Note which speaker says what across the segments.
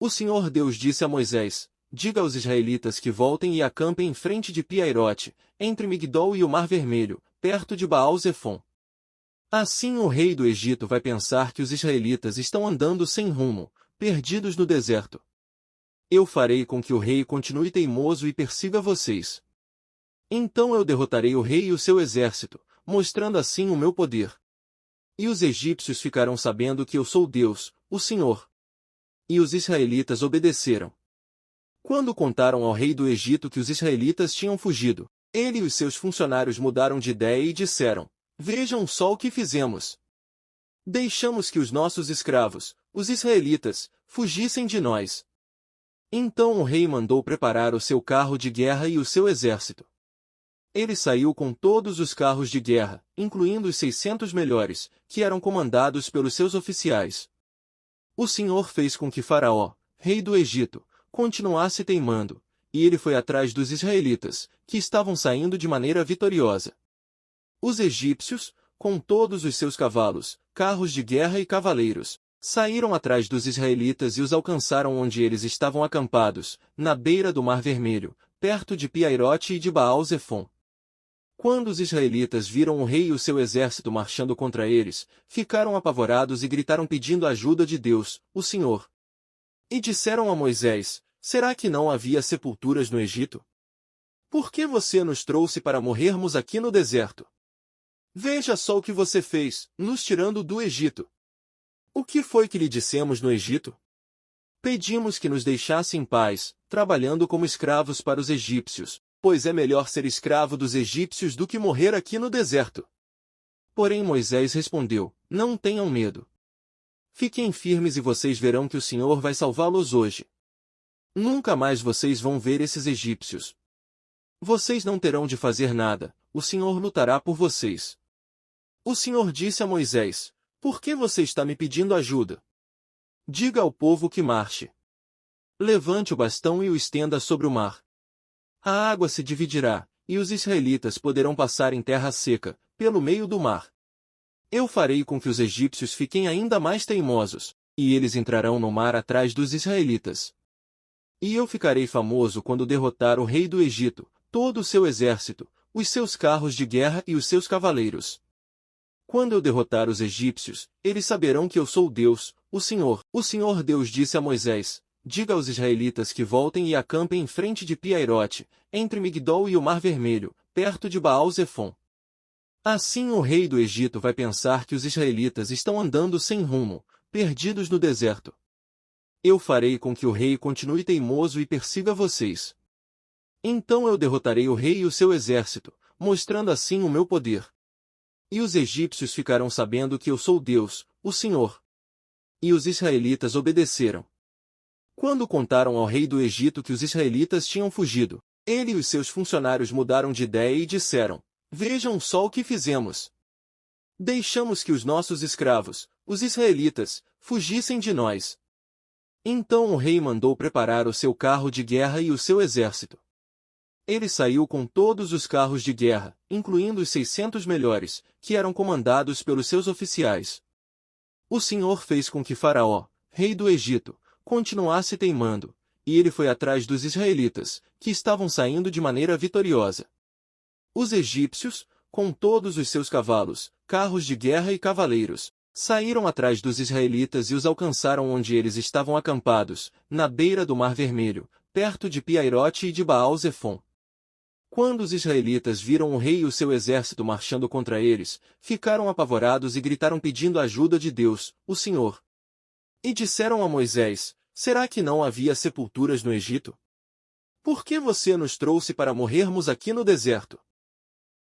Speaker 1: O Senhor Deus disse a Moisés: diga aos israelitas que voltem e acampem em frente de Pi-Hahirote, entre Migdol e o Mar Vermelho, perto de Baal-Zefon. Assim o rei do Egito vai pensar que os israelitas estão andando sem rumo, perdidos no deserto. Eu farei com que o rei continue teimoso e persiga vocês. Então eu derrotarei o rei e o seu exército, mostrando assim o meu poder. E os egípcios ficarão sabendo que eu sou Deus, o Senhor. E os israelitas obedeceram. Quando contaram ao rei do Egito que os israelitas tinham fugido, ele e os seus funcionários mudaram de ideia e disseram: vejam só o que fizemos. Deixamos que os nossos escravos, os israelitas, fugissem de nós. Então o rei mandou preparar o seu carro de guerra e o seu exército. Ele saiu com todos os carros de guerra, incluindo os 600 melhores, que eram comandados pelos seus oficiais. O Senhor fez com que Faraó, rei do Egito, continuasse teimando, e ele foi atrás dos israelitas, que estavam saindo de maneira vitoriosa. Os egípcios, com todos os seus cavalos, carros de guerra e cavaleiros, saíram atrás dos israelitas e os alcançaram onde eles estavam acampados, na beira do Mar Vermelho, perto de Pi-Hahirote e de Baal-Zefon. Quando os israelitas viram o rei e o seu exército marchando contra eles, ficaram apavorados e gritaram pedindo ajuda de Deus, o Senhor. E disseram a Moisés: será que não havia sepulturas no Egito? Por que você nos trouxe para morrermos aqui no deserto? Veja só o que você fez, nos tirando do Egito. O que foi que lhe dissemos no Egito? Pedimos que nos deixasse em paz, trabalhando como escravos para os egípcios, pois é melhor ser escravo dos egípcios do que morrer aqui no deserto. Porém Moisés respondeu: não tenham medo. Fiquem firmes e vocês verão que o Senhor vai salvá-los hoje. Nunca mais vocês vão ver esses egípcios. Vocês não terão de fazer nada, o Senhor lutará por vocês. O Senhor disse a Moisés: por que você está me pedindo ajuda? Diga ao povo que marche. Levante o bastão e o estenda sobre o mar. A água se dividirá, e os israelitas poderão passar em terra seca, pelo meio do mar. Eu farei com que os egípcios fiquem ainda mais teimosos, e eles entrarão no mar atrás dos israelitas. E eu ficarei famoso quando derrotar o rei do Egito, todo o seu exército, os seus carros de guerra e os seus cavaleiros. Quando eu derrotar os egípcios, eles saberão que eu sou Deus, o Senhor. O Senhor Deus disse a Moisés: diga aos israelitas que voltem e acampem em frente de Pi-Hahirote, entre Migdol e o Mar Vermelho, perto de Baal-Zefon. Assim o rei do Egito vai pensar que os israelitas estão andando sem rumo, perdidos no deserto. Eu farei com que o rei continue teimoso e persiga vocês. Então eu derrotarei o rei e o seu exército, mostrando assim o meu poder. E os egípcios ficarão sabendo que eu sou Deus, o Senhor. E os israelitas obedeceram. Quando contaram ao rei do Egito que os israelitas tinham fugido, ele e os seus funcionários mudaram de ideia e disseram: vejam só o que fizemos. Deixamos que os nossos escravos, os israelitas, fugissem de nós. Então o rei mandou preparar o seu carro de guerra e o seu exército. Ele saiu com todos os carros de guerra, incluindo os 600 melhores, que eram comandados pelos seus oficiais. O Senhor fez com que Faraó, rei do Egito, continuasse teimando, e ele foi atrás dos israelitas, que estavam saindo de maneira vitoriosa. Os egípcios, com todos os seus cavalos, carros de guerra e cavaleiros, saíram atrás dos israelitas e os alcançaram onde eles estavam acampados, na beira do Mar Vermelho, perto de Pi-Hahirote e de Baal-Zefon. Quando os israelitas viram o rei e o seu exército marchando contra eles, ficaram apavorados e gritaram pedindo ajuda de Deus, o Senhor. E disseram a Moisés: será que não havia sepulturas no Egito? Por que você nos trouxe para morrermos aqui no deserto?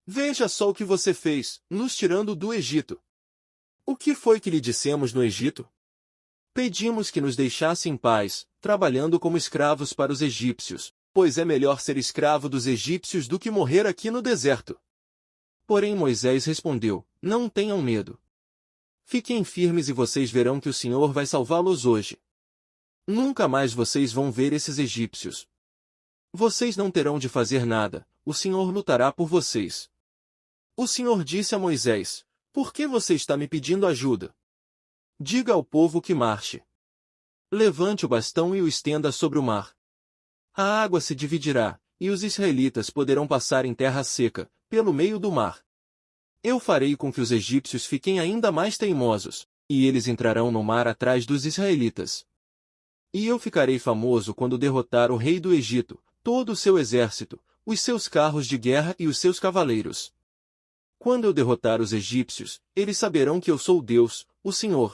Speaker 1: Veja só o que você fez, nos tirando do Egito. O que foi que lhe dissemos no Egito? Pedimos que nos deixasse em paz, trabalhando como escravos para os egípcios, pois é melhor ser escravo dos egípcios do que morrer aqui no deserto. Porém Moisés respondeu: não tenham medo. Fiquem firmes e vocês verão que o Senhor vai salvá-los hoje. Nunca mais vocês vão ver esses egípcios. Vocês não terão de fazer nada, o Senhor lutará por vocês. O Senhor disse a Moisés: por que você está me pedindo ajuda? Diga ao povo que marche. Levante o bastão e o estenda sobre o mar. A água se dividirá, e os israelitas poderão passar em terra seca, pelo meio do mar. Eu farei com que os egípcios fiquem ainda mais teimosos, e eles entrarão no mar atrás dos israelitas. E eu ficarei famoso quando derrotar o rei do Egito, todo o seu exército, os seus carros de guerra e os seus cavaleiros. Quando eu derrotar os egípcios, eles saberão que eu sou Deus, o Senhor.